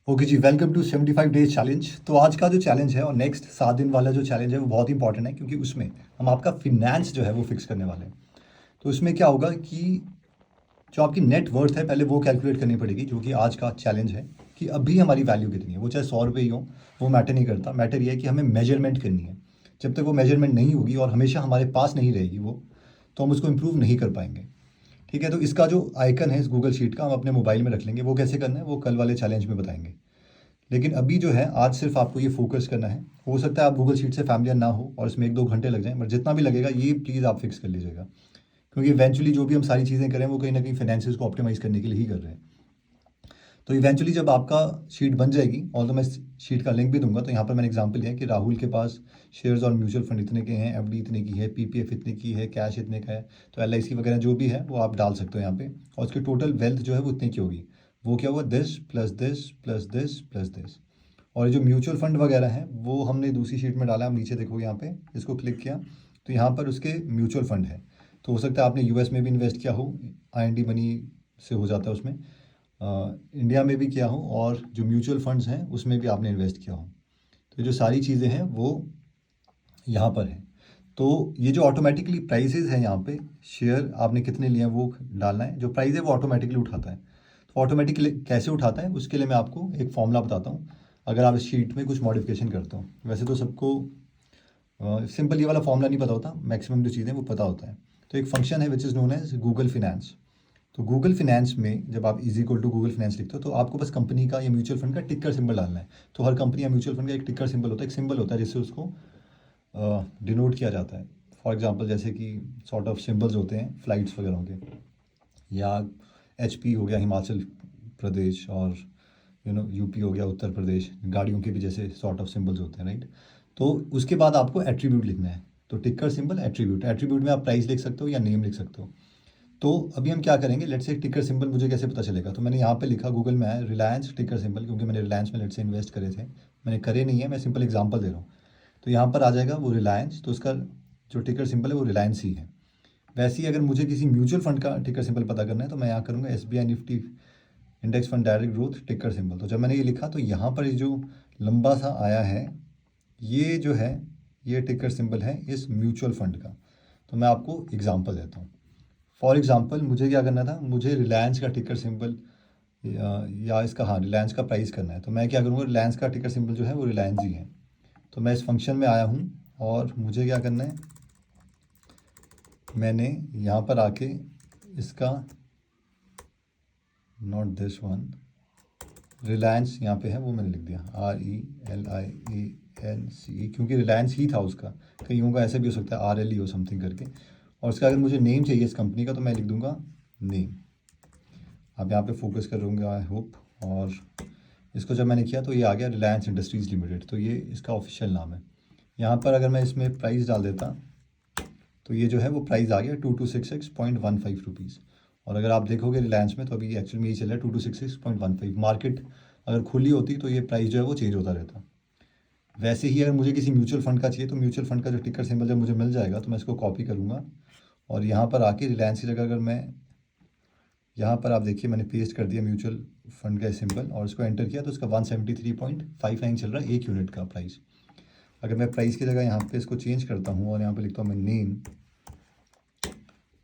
Okay जी, welcome to 75 days challenge. तो आज का जो चैलेंज है और नेक्स्ट 7 दिन वाला जो चैलेंज है वो बहुत इंपॉर्टेंट है, क्योंकि उसमें हम आपका फिनेंस जो है वो फिक्स करने वाले हैं। तो इसमें क्या होगा कि जो आपकी नेट वर्थ है पहले वो कैलकुलेट करनी पड़ेगी, जो कि आज का चैलेंज है कि अभी हमारी वैल्यू कितनी है। वो चाहे 100 रुपये ही हो, वो मैटर नहीं करता। मैटर ये है कि हमें मेजरमेंट करनी है। जब तक वो मेजरमेंट नहीं होगी और हमेशा हमारे पास नहीं रहेगी वो, तो हम उसको इम्प्रूव नहीं कर पाएंगे। ठीक है, तो इसका जो आइकन है इस गूगल शीट का, हम अपने मोबाइल में रख लेंगे। वो कैसे करना है वो कल वाले चैलेंज में बताएंगे। लेकिन अभी जो है आज सिर्फ आपको ये फोकस करना है। हो सकता है आप गूगल शीट से फैमिलियर ना हो और इसमें 1-2 घंटे लग जाएं, बट जितना भी लगेगा ये प्लीज़ आप फिक्स कर लीजिएगा, क्योंकि इवेंचुअली जो भी हम सारी चीज़ें करें वो कहीं ना कहीं फाइनेंसिस को ऑप्टिमाइज़ करने के लिए ही कर रहे हैं। तो इवेंचुअली जब आपका शीट बन जाएगी, और तो मैं शीट का लिंक भी दूंगा, तो यहाँ पर मैंने एग्जांपल लिया है कि राहुल के पास शेयर्स और म्यूचुअल फंड इतने के हैं, एफडी इतने की है, पीपीएफ इतने की है, कैश इतने का है। तो एलआईसी वगैरह जो भी है वो आप डाल सकते हो यहाँ पे, और उसकी टोटल वेल्थ जो है वो इतनी की होगी। वो क्या हुआ, this plus this plus this plus this. और ये जो म्यूचुअल फंड वगैरह हैं वो हमने दूसरी शीट में डाला है। आप नीचे देखोगे यहाँ पे, इसको क्लिक किया तो यहाँ पर उसके म्यूचुअल फंड है। तो हो सकता है आपने यूएस में भी इन्वेस्ट किया हो, आईएनडी मनी से हो जाता है उसमें, इंडिया में भी किया हो, और जो म्यूचुअल फंड्स हैं उसमें भी आपने इन्वेस्ट किया हो। तो ये जो सारी चीज़ें हैं वो यहाँ पर है। तो ये जो ऑटोमेटिकली प्राइसेस हैं यहाँ पे, शेयर आपने कितने लिए हैं वो डालना है। जो प्राइस है वो ऑटोमेटिकली उठाता है। तो ऑटोमेटिकली कैसे उठाता है उसके लिए मैं आपको एक फॉर्मूला बताता हूँ, अगर आप इस शीट में कुछ मॉडिफिकेशन करते हो। वैसे तो सबको सिंपल ये वाला फॉर्मूला नहीं पता होता, मैक्सिमम जो चीज़ें वो पता होता है। तो एक फंक्शन है which is known as Google finance. तो गूगल फिनेंस में जब आप is equal to Google finance लिखते हो तो आपको बस कंपनी का या म्यूचुअल फंड का टिकर सिंबल डालना है। तो हर कंपनी या म्यूचुअल फंड का एक टिकर सिंबल होता है, एक सिंबल होता है जिससे उसको डिनोट किया जाता है। फॉर एग्जांपल जैसे कि सॉर्ट ऑफ सिंबल्स होते हैं फ्लाइट्स वगैरह के, या एचपी हो गया हिमाचल प्रदेश, और यूपी हो गया उत्तर प्रदेश। गाड़ियों के भी जैसे सॉर्ट ऑफ सिंबल्स होते हैं, राइट। तो उसके बाद आपको एट्रीब्यूट लिखना है। तो टिकर सिंबल एट्रीब्यूट, एट्रीब्यूट में आप प्राइस लिख सकते हो या नेम लिख सकते हो। तो अभी हम क्या करेंगे, लेट से टिकर सिंबल मुझे कैसे पता चलेगा। तो मैंने यहाँ पे लिखा गूगल में आया रिलायंस टिकर सिंबल, क्योंकि मैंने रिलायंस में लेट से इन्वेस्ट करे थे। मैंने करे नहीं है, मैं सिंपल एग्जांपल दे रहा हूँ। तो यहाँ पर आ जाएगा वो रिलायंस, तो उसका जो टिकर सिंबल है वो रिलायंस ही है। वैसे ही अगर मुझे किसी म्यूचुअल फंड का टिकर सिंबल पता करना है तो मैं यहाँ करूँगा SBI Nifty index fund direct growth टिकर सिंबल। तो जब मैंने ये लिखा तो यहाँ पर ये जो लंबा सा आया है, ये जो है ये टिकर सिंबल है इस म्यूचुअल फंड का। तो मैं आपको एग्जांपल देता हूँ। फॉर एग्जांपल मुझे क्या करना था, मुझे रिलायंस का टिकर सिंबल या इसका, हाँ, रिलायंस का प्राइस करना है। तो मैं क्या करूँगा, रिलायंस का टिकर सिंबल जो है वो रिलायंस ही है। तो मैं इस फंक्शन में आया हूँ और मुझे क्या करना है, मैंने यहाँ पर आके इसका, नॉट दिस वन, रिलायंस यहाँ पे है वो मैंने लिख दिया RELIANCE, क्योंकि रिलायंस ही था उसका। कहीं होगा ऐसा भी हो सकता है RLE हो समथिंग करके। और उसका अगर मुझे नेम चाहिए इस कंपनी का तो मैं लिख दूंगा नेम। आप यहाँ पे फोकस कर होंगे आई होप। और इसको जब मैंने किया तो ये आ गया रिलायंस इंडस्ट्रीज़ लिमिटेड, तो ये इसका ऑफिशियल नाम है। यहाँ पर अगर मैं इसमें प्राइस डाल देता तो ये जो है वो प्राइस आ गया 2266.15 रुपीज़। और अगर आप देखोगे रिलायंस में तो अभी एक्चुअल में ये चल रहा है 2266.15। मार्केट अगर खुली होती तो ये प्राइस जो है वो चेंज होता रहता। वैसे ही अगर मुझे किसी म्यूचुअल फंड का चाहिए तो म्यूचुअल फंड का जो टिकर सिंबल जब मुझे मिल जाएगा तो मैं इसको कॉपी करूँगा, और यहाँ पर आके रिलायंस की जगह अगर मैं, यहाँ पर आप देखिए मैंने पेस्ट कर दिया म्यूचुअल फंड का सिंबल और इसको एंटर किया तो इसका 173.59 चल रहा है 1 यूनिट का प्राइस। अगर मैं प्राइस की जगह यहाँ पे इसको चेंज करता हूँ और यहाँ पे लिखता हूँ मैं नेम,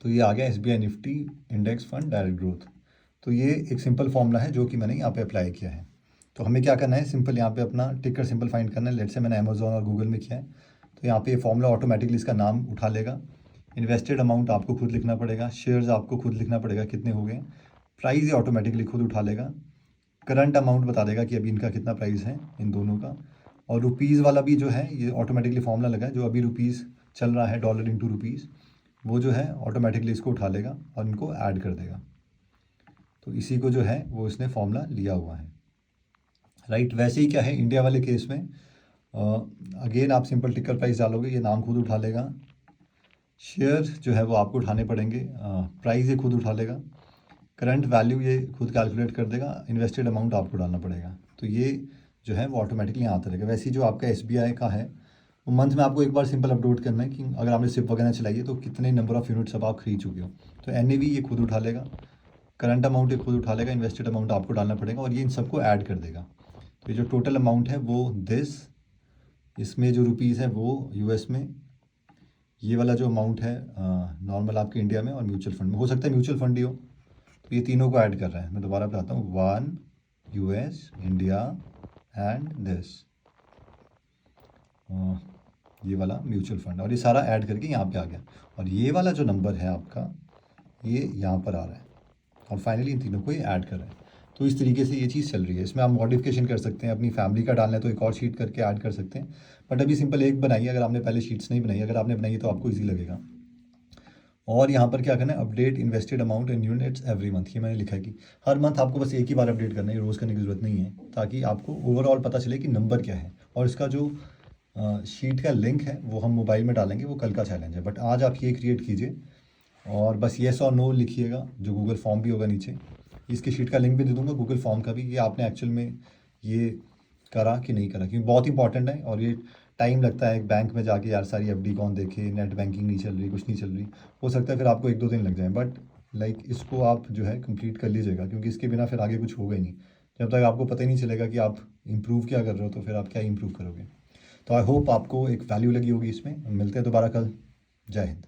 तो ये आ गया SBI Nifty index fund direct growth. तो ये एक सिंपल फॉर्मूला है जो कि मैंने यहाँ पे अप्लाई किया है। तो हमें क्या करना है, सिंपल यहाँ पे अपना टिकर सिंपल फाइंड करना है। लेट से मैंने अमेजोन और गूगल में किया है, तो यहाँ पे ये फॉर्मूला ऑटोमेटिकली इसका नाम उठा लेगा। इन्वेस्टेड अमाउंट आपको खुद लिखना पड़ेगा, शेयर्स आपको खुद लिखना पड़ेगा कितने हो गए, प्राइस ये ऑटोमेटिकली खुद उठा लेगा, करंट अमाउंट बता देगा कि अभी इनका कितना प्राइस है इन दोनों का, और रुपीज़ वाला भी जो है ये ऑटोमेटिकली फॉर्मूला लगा है, जो अभी रुपीज़ चल रहा है डॉलर इंटू रुपीज़, वो जो है ऑटोमेटिकली इसको उठा लेगा और इनको ऐड कर देगा। तो इसी को जो है वो इसने फॉर्मूला लिया हुआ है, राइट। वैसे ही क्या है इंडिया वाले केस में, अगेन आप सिंपल टिकर प्राइस डालोगे, ये नाम खुद उठा लेगा, शेयर जो है वो आपको उठाने पड़ेंगे, प्राइस ये खुद उठा लेगा, करंट वैल्यू ये खुद कैलकुलेट कर देगा, इन्वेस्टेड अमाउंट आपको डालना पड़ेगा। तो ये जो है वो ऑटोमेटिकली आता रहेगा। वैसे ही जो आपका SBI का है वो मंथ में आपको एक बार सिंपल अपलोड करना है कि अगर आपने सिप वगैरह चलाई है तो कितने नंबर ऑफ यूनिट्स अब आप खरीद चुके हो। तो NAV ये खुद उठा लेगा, करंट अमाउंट ये खुद उठा लेगा, इन्वेस्टेड अमाउंट आपको डालना पड़ेगा और ये इन सबको ऐड कर देगा। ये जो टोटल अमाउंट है वो दिस, इसमें जो रुपीज़ है वो यूएस में, ये वाला जो अमाउंट है नॉर्मल आपके इंडिया में और म्यूचुअल फंड में, हो सकता है म्यूचुअल फंड ही हो। तो ये तीनों को ऐड कर रहा है। मैं दोबारा बताता हूँ, 1 यूएस, इंडिया एंड दिस, ये वाला म्यूचुअल फंड, और ये सारा ऐड करके यहाँ पे आ गया। और ये वाला जो नंबर है आपका, ये यहाँ पर आ रहा है, और फाइनली इन तीनों को ये ऐड कर रहा है। तो इस तरीके से ये चीज़ चल रही है। इसमें आप मॉडिफिकेशन कर सकते हैं, अपनी फैमिली का डालना है तो एक और शीट करके ऐड कर सकते हैं, बट अभी सिंपल एक बनाइए। अगर आपने पहले शीट्स नहीं बनाई, अगर आपने बनाई है तो आपको ईजी लगेगा। और यहाँ पर क्या करना है, update invested amount in units every month, ये मैंने लिखा है कि हर मंथ आपको बस एक ही बार अपडेट करना है, रोज़ करने की ज़रूरत नहीं है, ताकि आपको ओवरऑल पता चले कि नंबर क्या है। और इसका जो शीट का लिंक है वो हम मोबाइल में डालेंगे, वो कल का चैलेंज है, बट आज आप ये क्रिएट कीजिए और बस येस और नो लिखिएगा, जो गूगल फॉर्म भी होगा नीचे। इसकी शीट का लिंक भी दे दूंगा, गूगल फॉर्म का भी, कि आपने एक्चुअल में ये करा कि नहीं करा, क्योंकि बहुत इंपॉर्टेंट है। और ये टाइम लगता है, बैंक में जाके यार सारी एफडी कौन देखे, नेट बैंकिंग नहीं चल रही, कुछ नहीं चल रही, हो सकता है फिर आपको 1-2 दिन लग जाए, बट इसको आप जो है कंप्लीट कर लीजिएगा, क्योंकि इसके बिना फिर आगे कुछ होगा ही नहीं। जब तक आपको पता ही नहीं चलेगा कि आप इम्प्रूव क्या कर रहे हो, तो फिर आप क्या इम्प्रूव करोगे। तो आई होप आपको एक वैल्यू लगी होगी इसमें। मिलते हैं दोबारा कल। जय हिंद।